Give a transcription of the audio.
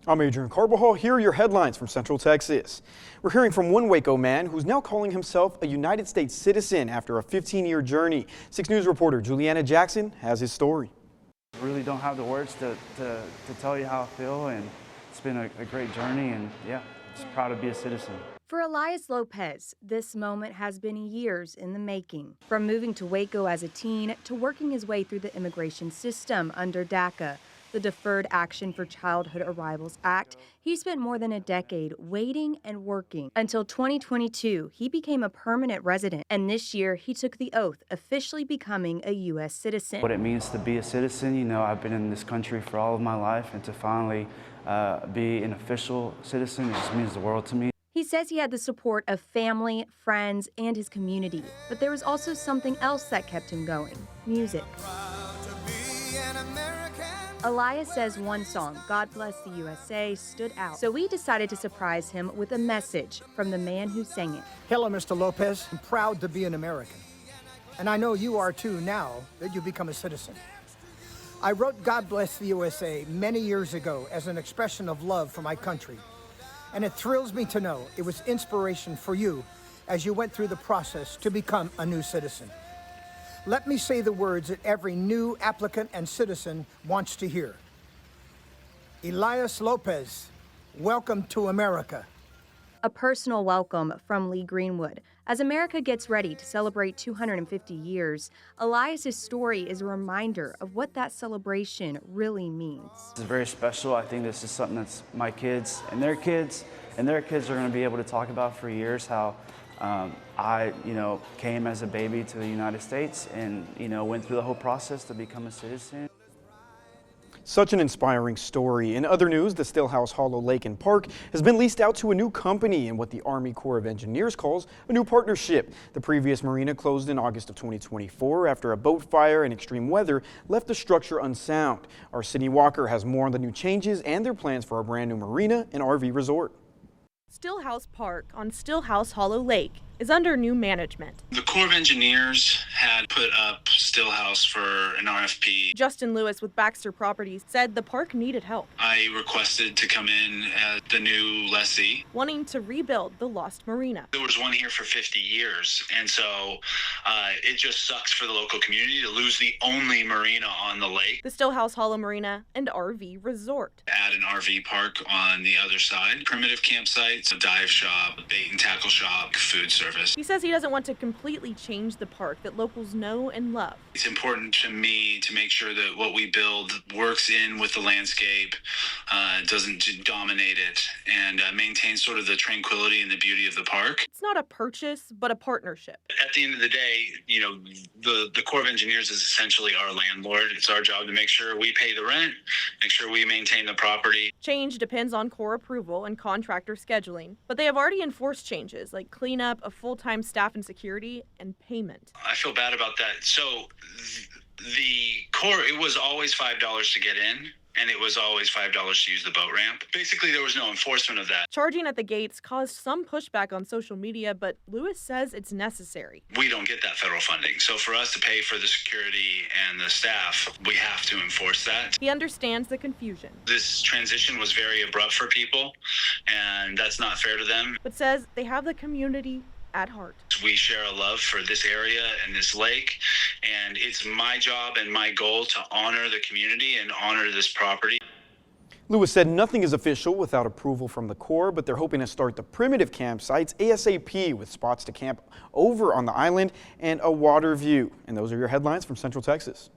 I'm Adrian Carbajal. Here are your headlines from Central Texas. We're hearing from one Waco man who's now calling himself a United States citizen after a 15-year journey. 6 News reporter Juliana Jackson has his story. I really don't have the words to tell you how I feel, and it's been a great journey, and yeah, just proud to be a citizen. For Elias Lopez, this moment has been years in the making. From moving to Waco as a teen to working his way through the immigration system under DACA, the Deferred Action for Childhood Arrivals Act, he spent more than a decade waiting and working. Until 2022, he became a permanent resident, and this year he took the oath, officially becoming a U.S. citizen. What it means to be a citizen, you know, I've been in this country for all of my life, and to finally be an official citizen, it just means the world to me. He says he had the support of family, friends, and his community, but there was also something else that kept him going: music. Elias says one song, God Bless the USA, stood out, so we decided to surprise him with a message from the man who sang it. Hello, Mr. Lopez. I'm proud to be an American, and I know you are too now that you've become a citizen. I wrote God Bless the USA many years ago as an expression of love for my country, and it thrills me to know it was inspiration for you as you went through the process to become a new citizen. Let me say the words that every new applicant and citizen wants to hear. Elias Lopez, welcome to America. A personal welcome from Lee Greenwood. As America gets ready to celebrate 250 years, Elias's story is a reminder of what that celebration really means. It's very special. I think this is something that's my kids and their kids are going to be able to talk about for years, how I came as a baby to the United States and, went through the whole process to become a citizen. Such an inspiring story. In other news, the Stillhouse Hollow Lake and Park has been leased out to a new company in what the Army Corps of Engineers calls a new partnership. The previous marina closed in August of 2024 after a boat fire and extreme weather left the structure unsound. Our Sydney Walker has more on the new changes and their plans for a brand new marina and RV resort. Stillhouse Park on Stillhouse Hollow Lake is under new management. The Corps of Engineers had put up Stillhouse for an RFP. Justin Lewis with Baxter Properties said the park needed help. I requested to come in as the new lessee, wanting to rebuild the lost marina. There was one here for 50 years, and so it just sucks for the local community to lose the only marina on the lake. The Stillhouse Hollow Marina and RV Resort. Add an RV park on the other side, primitive campsites, a dive shop, a bait and tackle shop, food service. He says he doesn't want to completely change the park that locals know and love. It's important to me to make sure that what we build works in with the landscape, doesn't dominate it, and maintain sort of the tranquility and the beauty of the park. It's not a purchase, but a partnership. At the end of the day, the Corps of Engineers is essentially our landlord. It's our job to make sure we pay the rent, make sure we maintain the property. Change depends on Corps approval and contractor scheduling, but they have already enforced changes like cleanup, a full-time staff and security, and payment. I feel bad about that. So the Corps, it was always $5 to get in, and it was always $5 to use the boat ramp. Basically, there was no enforcement of that. Charging at the gates caused some pushback on social media, but Lewis says it's necessary. We don't get that federal funding, so for us to pay for the security and the staff, we have to enforce that. He understands the confusion. This transition was very abrupt for people, and that's not fair to them. But says they have the community at heart. We share a love for this area and this lake, and it's my job and my goal to honor the community and honor this property. Lewis said nothing is official without approval from the Corps, but they're hoping to start the primitive campsites ASAP with spots to camp over on the island and a water view. And those are your headlines from Central Texas.